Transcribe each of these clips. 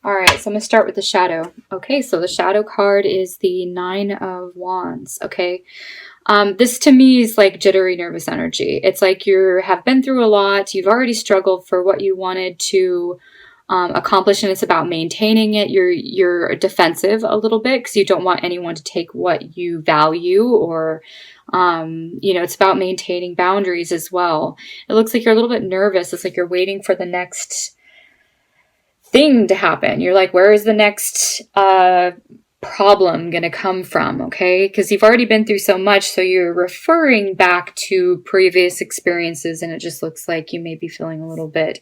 All right, so I'm going to start with the shadow. Okay, so the shadow card is the Nine of Wands. Okay, this to me is like jittery, nervous energy. It's like you have been through a lot. You've already struggled for what you wanted to accomplish, and it's about maintaining it. You're defensive a little bit because you don't want anyone to take what you value, or it's about maintaining boundaries as well. It looks like you're a little bit nervous. It's like you're waiting for the next thing to happen. You're like, where is the next problem going to come from? Okay, because you've already been through so much, so you're referring back to previous experiences, and it just looks like you may be feeling a little bit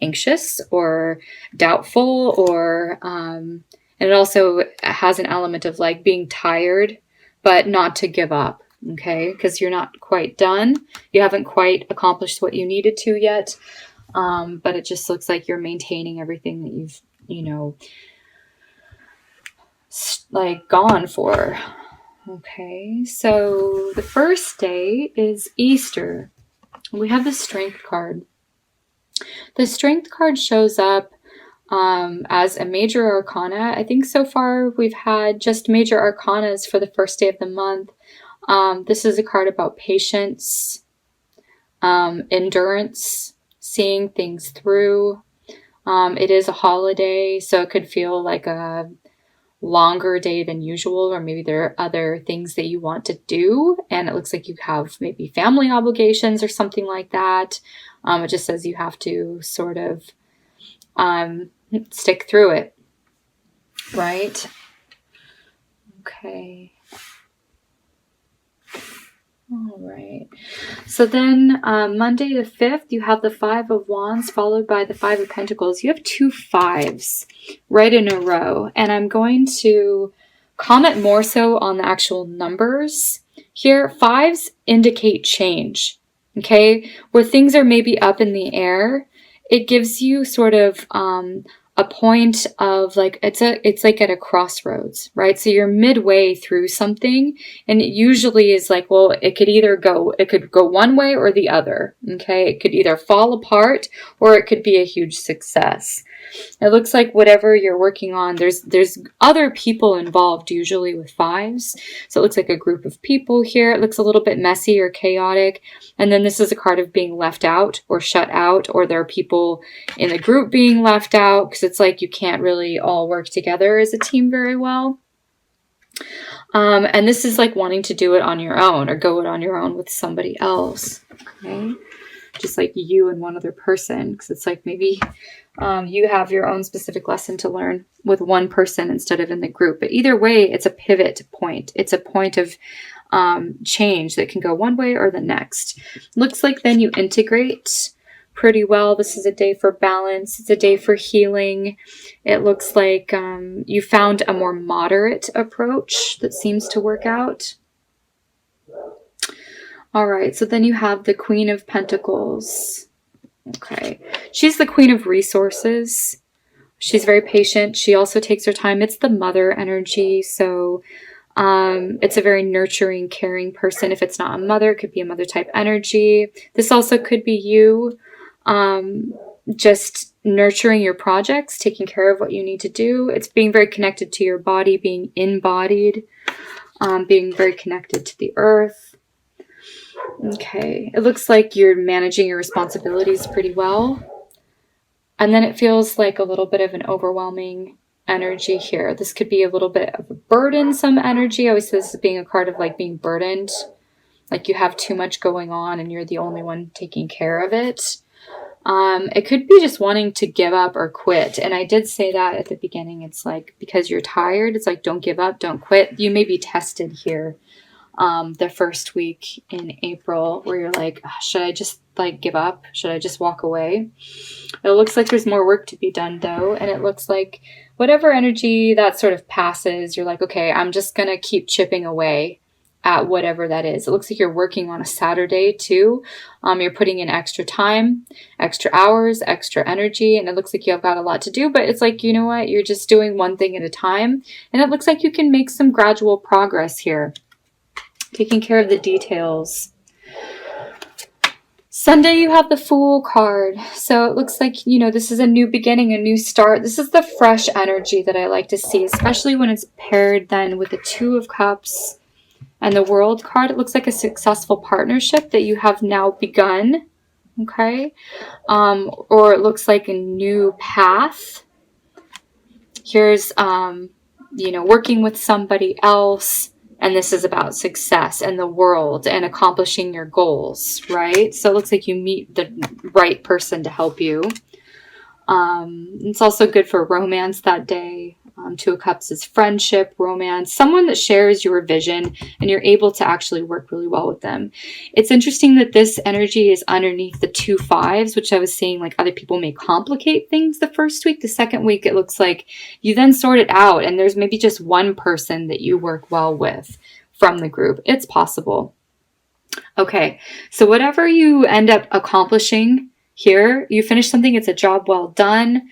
anxious or doubtful, or and it also has an element of like being tired, but not to give up. Okay, because you're not quite done. You haven't quite accomplished what you needed to yet. But it just looks like you're maintaining everything that you've, like gone for. Okay, so the first day is Easter. We have the Strength card. The Strength card shows up as a major arcana. I think so far we've had just major arcanas for the first day of the month. This is a card about patience, endurance, seeing things through. It is a holiday, so it could feel like a longer day than usual, or maybe there are other things that you want to do, and it looks like you have maybe family obligations or something like that. It just says you have to sort of stick through it, right? Okay. All right. So then Monday the 5th, you have the Five of Wands followed by the Five of Pentacles. You have two fives right in a row. And I'm going to comment more so on the actual numbers here. Fives indicate change, okay? Where things are maybe up in the air, it gives you sort of a point of like, it's like at a crossroads, right? So you're midway through something, and it usually is like, well, it could go one way or the other. Okay. It could either fall apart or it could be a huge success. It looks like whatever you're working on, there's other people involved, usually with fives. So it looks like a group of people here. It looks a little bit messy or chaotic. And then this is a card of being left out or shut out, or there are people in the group being left out, because it's like you can't really all work together as a team very well. And this is like wanting to do it on your own, or go it on your own with somebody else. Okay. Just like you and one other person, because it's like maybe you have your own specific lesson to learn with one person instead of in the group. But either way, it's a pivot point. It's a point of change that can go one way or the next. Looks like then you integrate pretty well. This is a day for balance. It's a day for healing. It looks like you found a more moderate approach that seems to work out. All right, so then you have the Queen of Pentacles. Okay, she's the Queen of Resources. She's very patient. She also takes her time. It's the mother energy, so it's a very nurturing, caring person. If it's not a mother, it could be a mother type energy. This also could be you, just nurturing your projects, taking care of what you need to do. It's being very connected to your body, being embodied, being very connected to the earth. Okay, it looks like you're managing your responsibilities pretty well. And then it feels like a little bit of an overwhelming energy here. This could be a little bit of a burdensome energy. I always say this is being a card of like being burdened. Like you have too much going on and you're the only one taking care of it. It could be just wanting to give up or quit. And I did say that at the beginning. It's like, because you're tired, it's like, don't give up, don't quit. You may be tested here. The first week in April, where you're like, should I just like give up? Should I just walk away? It looks like there's more work to be done though. And it looks like whatever energy that sort of passes, you're like, okay, I'm just going to keep chipping away at whatever that is. It looks like you're working on a Saturday too. You're putting in extra time, extra hours, extra energy, and it looks like you've got a lot to do, but it's like, you know what? You're just doing one thing at a time. And it looks like you can make some gradual progress here. Taking care of the details. Sunday, you have the Fool card. So it looks like, you know, this is a new beginning, a new start. This is the fresh energy that I like to see, especially when it's paired then with the Two of Cups and the World card. It looks like a successful partnership that you have now begun. Okay. Or it looks like a new path. Here's, you know, working with somebody else. And this is about success and the world and accomplishing your goals, right? So it looks like you meet the right person to help you. It's also good for romance that day. Two of Cups is friendship, romance, someone that shares your vision and you're able to actually work really well with them. It's interesting that this energy is underneath the 2 5s, which I was saying, like, other people may complicate things the first week. The second week, it looks like you then sort it out and there's maybe just one person that you work well with from the group. It's possible. Okay, so whatever you end up accomplishing here, you finish something, it's a job well done.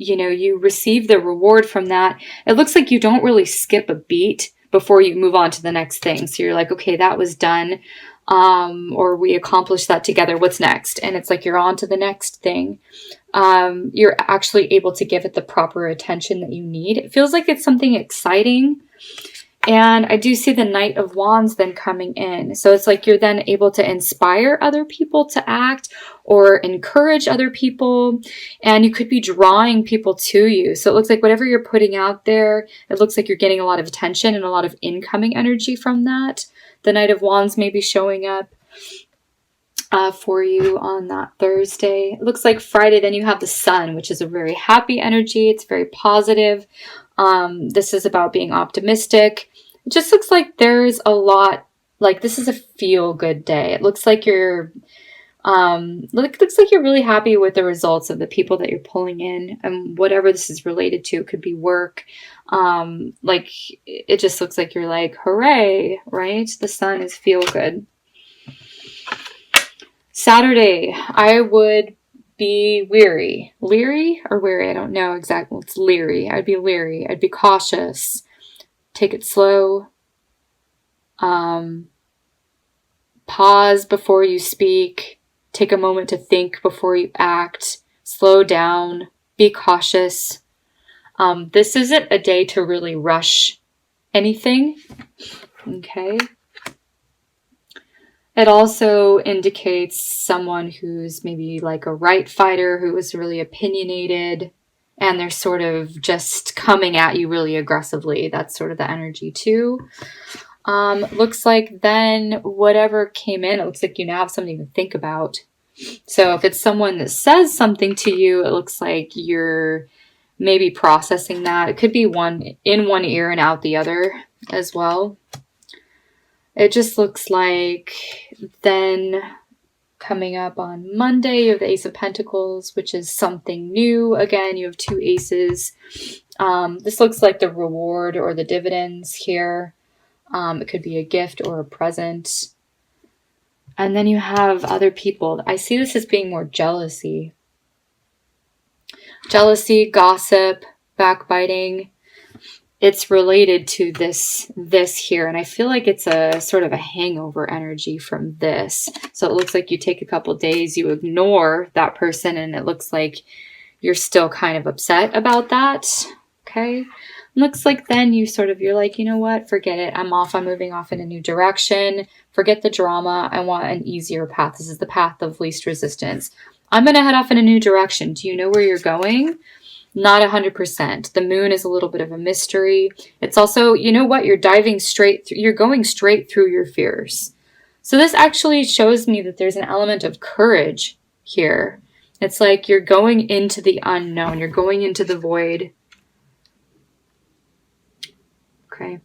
You know, you receive the reward from that. It looks like you don't really skip a beat before you move on to the next thing. So you're like, okay, that was done. Or we accomplished that together. What's next? And it's like you're on to the next thing. You're actually able to give it the proper attention that you need. It feels like it's something exciting. And I do see the Knight of Wands then coming in. So it's like you're then able to inspire other people to act or encourage other people. And you could be drawing people to you. So it looks like whatever you're putting out there, it looks like you're getting a lot of attention and a lot of incoming energy from that. The Knight of Wands may be showing up for you on that Thursday. It looks like Friday, then you have the Sun, which is a very happy energy. It's very positive. This is about being optimistic. It just looks like there's a lot, like this is a feel-good day. It looks like you're, looks like you're really happy with the results of the people that you're pulling in, and whatever this is related to. It could be work. Like it just looks like you're like, hooray, right? The Sun is feel-good. Saturday, I would be leery or wary. I don't know exactly. It's leery. I'd be leery. I'd be cautious. Take it slow. Pause before you speak. Take a moment to think before you act. Slow down. Be cautious. This isn't a day to really rush anything. Okay. It also indicates someone who's maybe like a right fighter who is really opinionated and they're sort of just coming at you really aggressively. That's sort of the energy too. Looks like then whatever came in, it looks like you now have something to think about. So if it's someone that says something to you, it looks like you're maybe processing that. It could be one in one ear and out the other as well. It just looks like then coming up on Monday, you have the Ace of Pentacles, which is something new. Again, you have 2 aces. This looks like the reward or the dividends here. It could be a gift or a present. And then you have other people. I see this as being more jealousy. Jealousy, gossip, backbiting. It's related to this here. And I feel like it's a sort of a hangover energy from this. So it looks like you take a couple days, you ignore that person, and it looks like you're still kind of upset about that. Okay. Looks like then you're like, you know what? Forget it. I'm off. I'm moving off in a new direction. Forget the drama. I want an easier path. This is the path of least resistance. I'm going to head off in a new direction. Do you know where you're going? Not 100%. The moon is a little bit of a mystery. It's also, you know what? You're diving straight through, you're going straight through your fears. So this actually shows me that there's an element of courage here. It's like you're going into the unknown. You're going into the void. Okay.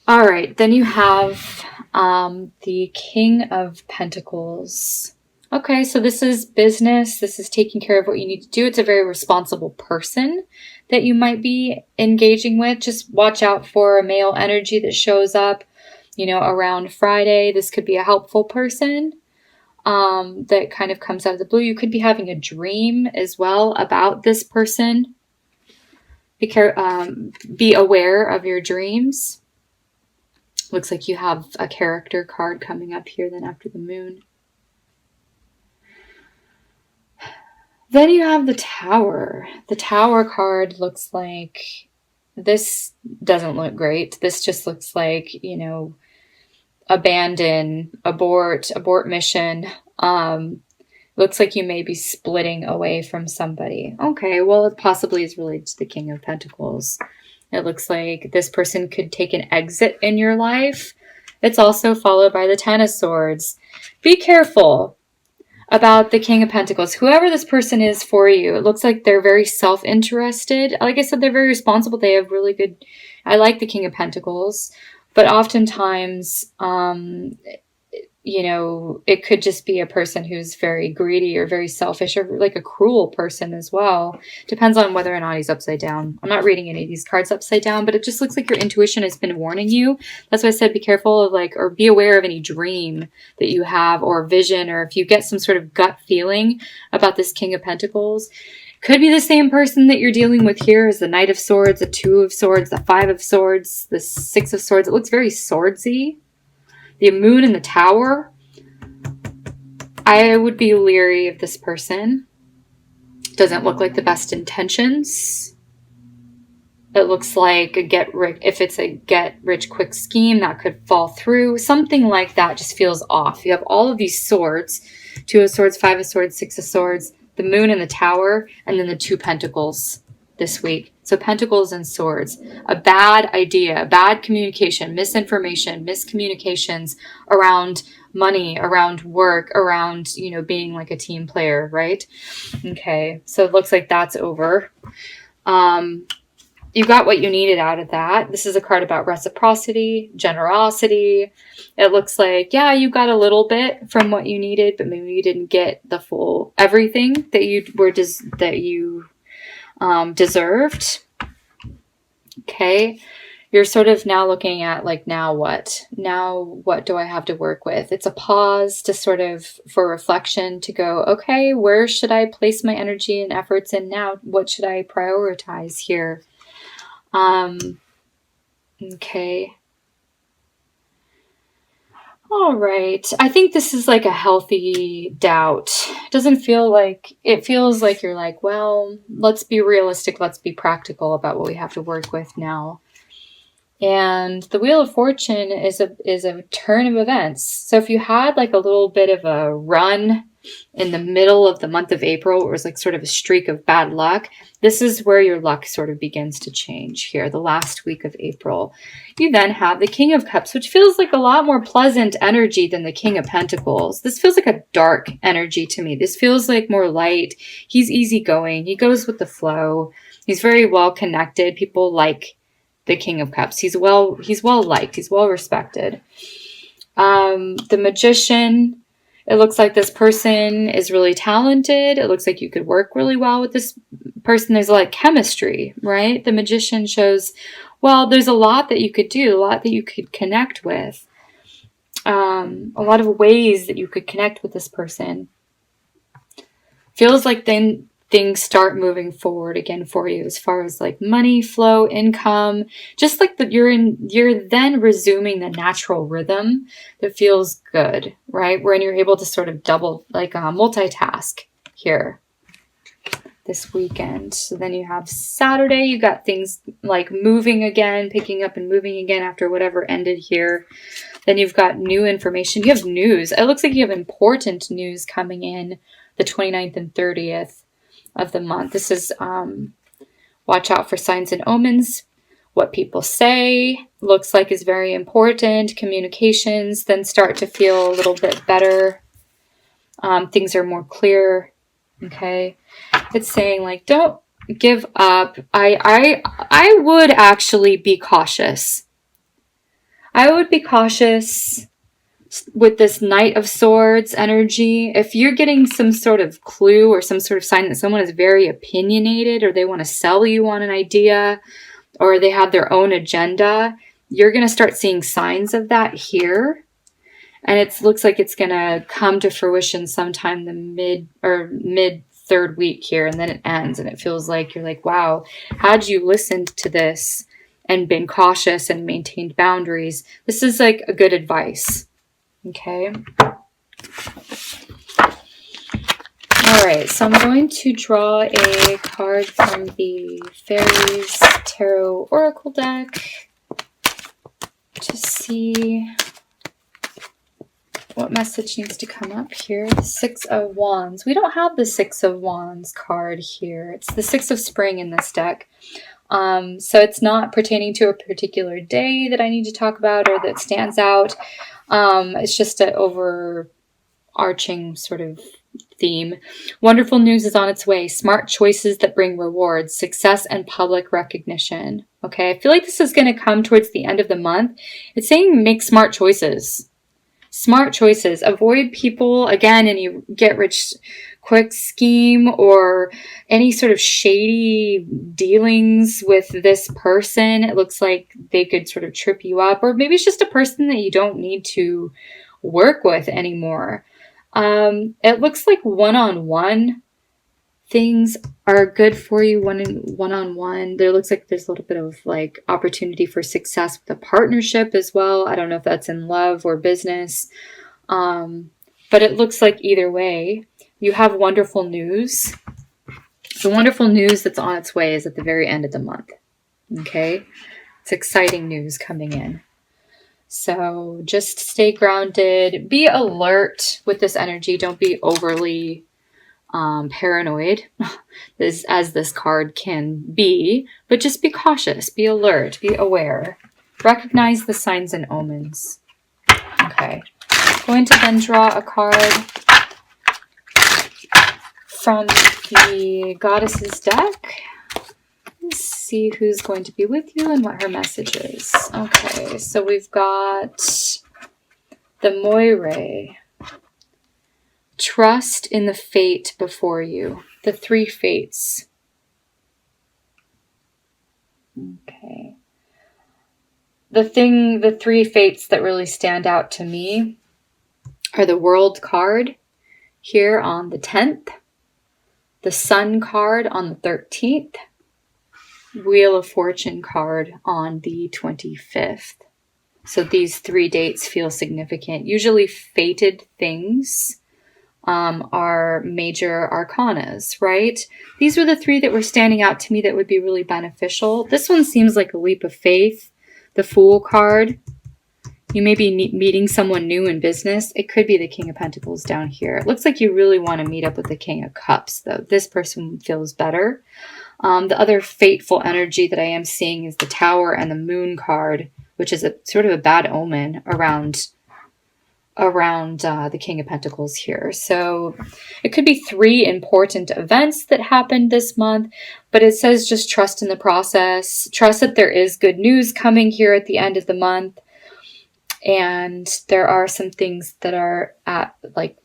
All right. Then you have the King of Pentacles. Okay, so this is business. This is taking care of what you need to do. It's a very responsible person that you might be engaging with. Just watch out for a male energy that shows up, you know, around Friday. This could be a helpful person that kind of comes out of the blue. You could be having a dream as well about this person. Be aware of your dreams. Looks like you have a character card coming up here then after the moon. Then you have the Tower. The Tower card looks like, this doesn't look great. This just looks like, you know, abandon, abort mission. Looks like you may be splitting away from somebody. Okay, well, it possibly is related to the King of Pentacles. It looks like this person could take an exit in your life. It's also followed by the Ten of Swords. Be careful about the King of Pentacles. Whoever this person is for you, it looks like they're very self-interested. Like I said, they're very responsible. They have really good... I like the King of Pentacles. But oftentimes, you know, it could just be a person who's very greedy or very selfish or like a cruel person as well. Depends on whether or not he's upside down. I'm not reading any of these cards upside down, but it just looks like your intuition has been warning you. That's why I said be careful of like, or be aware of any dream that you have or vision, or if you get some sort of gut feeling about this King of Pentacles. Could be the same person that you're dealing with here as the Knight of Swords, the Two of Swords, the Five of Swords, the Six of Swords. It looks very swordsy. The Moon and the Tower. I would be leery of this person. Doesn't look like the best intentions. It looks like if it's a get rich quick scheme, that could fall through. Something like that just feels off. You have all of these swords. Two of Swords, Five of Swords, Six of Swords, the Moon and the Tower, and then the Two Pentacles this week. So Pentacles and Swords. A bad idea, bad communication, misinformation, miscommunications around money, around work, around, you know, being like a team player, right? Okay, so it looks like that's over. You got what you needed out of that. This is a card about reciprocity, generosity. It looks like, yeah, you got a little bit from what you needed, but maybe you didn't get the full everything that you deserved. Okay. You're sort of now looking at like, now what? Now what do I have to work with? It's a pause to sort of, for reflection, to go, okay, where should I place my energy and efforts in now? What should I prioritize here? Okay. All right. I think this is like a healthy doubt. It feels like you're like, well, let's be realistic. Let's be practical about what we have to work with now. And the Wheel of Fortune is a turn of events. So if you had like a little bit of a run in the middle of the month of April, it was like sort of a streak of bad luck. This is where your luck sort of begins to change here, the last week of April. You then have the King of Cups, which feels like a lot more pleasant energy than the King of Pentacles. This feels like a dark energy to me. This feels like more light. He's easygoing. He goes with the flow. He's very well connected. People like the King of Cups. He's well liked. He's well respected. The Magician. It looks like this person is really talented. It looks like you could work really well with this person. There's like chemistry, right? The Magician shows, well, there's a lot that you could do, a lot that you could connect with. A lot of ways that you could connect with this person. Feels like then things start moving forward again for you as far as like money flow, income, just like that you're then resuming the natural rhythm that feels good, right? When you're able to sort of multitask here this weekend. So then you have Saturday, you got things like moving again, picking up and moving again after whatever ended here. Then you've got new information. You have news. It looks like you have important news coming in the 29th and 30th. Of the month. This is watch out for signs and omens. What people say looks like is very important. Communications then start to feel a little bit better. Things are more clear. Okay. It's saying like, don't give up. I would actually be cautious. I would be cautious with this Knight of Swords energy. If you're getting some sort of clue or some sort of sign that someone is very opinionated, or they want to sell you on an idea, or they have their own agenda, you're going to start seeing signs of that here. And it looks like it's going to come to fruition sometime the mid third week here, and then it ends, and it feels like you're like, wow, how'd you listen to this and been cautious and maintained boundaries, this is like a good advice. Okay. All right, so I'm going to draw a card from the Fairies Tarot Oracle deck to see what message needs to come up here. The Six of Wands. We don't have the Six of Wands card here. It's the Six of Spring in this deck. So it's not pertaining to a particular day that I need to talk about or that stands out. It's just an overarching sort of theme. Wonderful news is on its way. Smart choices that bring rewards, success, and public recognition. Okay, I feel like this is going to come towards the end of the month. It's saying make smart choices. Smart choices. Avoid people, again, any get-rich-quick scheme or any sort of shady dealings with this person. It looks like they could sort of trip you up, or maybe it's just a person that you don't need to work with anymore. It looks like one-on-one things are good for you, one-on-one. There looks like there's a little bit of like opportunity for success with a partnership as well. I don't know if that's in love or business. But it looks like either way, you have wonderful news. The wonderful news that's on its way is at the very end of the month. Okay? It's exciting news coming in. So just stay grounded. Be alert with this energy. Don't be overly paranoid, as this card can be. But just be cautious. Be alert. Be aware. Recognize the signs and omens. Okay. Going to then draw a card from the Goddess's deck. Let's see who's going to be with you and what her message is. Okay, so we've got the Moire. Trust in the fate before you. The three fates. Okay. The three fates that really stand out to me are the World card here on the 10th, the Sun card on the 13th, Wheel of Fortune card on the 25th. So these 3 dates feel significant. Usually fated things are major arcanas, right? These were the 3 that were standing out to me that would be really beneficial. This one seems like a leap of faith. The Fool card. You may be meeting someone new in business. It could be the King of Pentacles down here. It looks like you really want to meet up with the King of Cups, though. This person feels better. The other fateful energy that I am seeing is the Tower and the Moon card, which is a sort of a bad omen around the King of Pentacles here. So it could be 3 important events that happened this month, but it says just trust in the process. Trust that there is good news coming here at the end of the month. And there are some things that are at, like,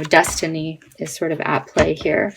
destiny is sort of at play here.